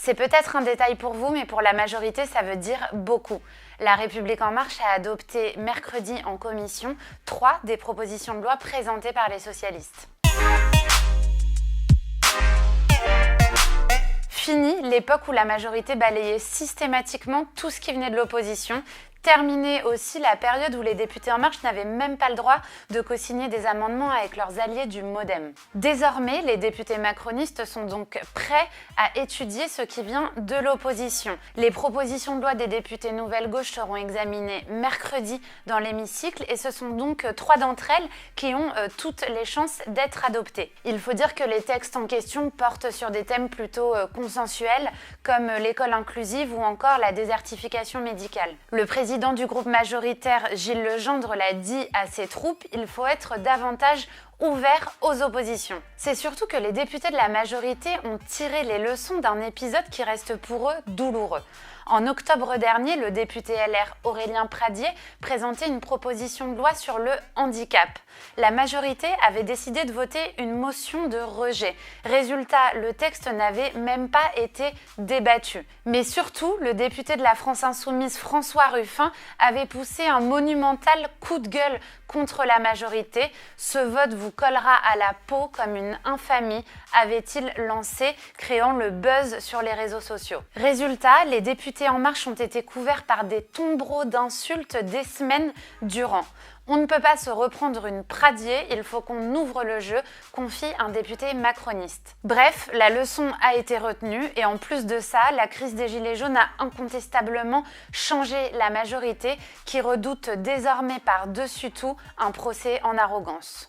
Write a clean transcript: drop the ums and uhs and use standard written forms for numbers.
C'est peut-être un détail pour vous, mais pour la majorité, ça veut dire beaucoup. La République En Marche a adopté mercredi en commission 3 des propositions de loi présentées par les socialistes. Fini l'époque où la majorité balayait systématiquement tout ce qui venait de l'opposition. Terminée aussi la période où les députés En Marche n'avaient même pas le droit de co-signer des amendements avec leurs alliés du MoDem. Désormais, les députés macronistes sont donc prêts à étudier ce qui vient de l'opposition. Les propositions de loi des députés Nouvelle Gauche seront examinées mercredi dans l'hémicycle et ce sont donc 3 d'entre elles qui ont toutes les chances d'être adoptées. Il faut dire que les textes en question portent sur des thèmes plutôt consensuels comme l'école inclusive ou encore la désertification médicale. Le président du groupe majoritaire, Gilles Legendre, l'a dit à ses troupes, il faut être davantage ouvert aux oppositions. C'est surtout que les députés de la majorité ont tiré les leçons d'un épisode qui reste pour eux douloureux. En octobre dernier, le député LR Aurélien Pradié présentait une proposition de loi sur le handicap. La majorité avait décidé de voter une motion de rejet. Résultat, le texte n'avait même pas été débattu. Mais surtout, le député de la France Insoumise François Ruffin avait poussé un monumental coup de gueule contre la majorité. Ce vote vous collera à la peau comme une infamie, avait-il lancé, créant le buzz sur les réseaux sociaux. Résultat, les députés En Marche ont été couverts par des tombereaux d'insultes des semaines durant. On ne peut pas se reprendre une Pradié, il faut qu'on ouvre le jeu, confie un député macroniste. Bref, la leçon a été retenue et en plus de ça, la crise des Gilets jaunes a incontestablement changé la majorité qui redoute désormais par-dessus tout un procès en arrogance.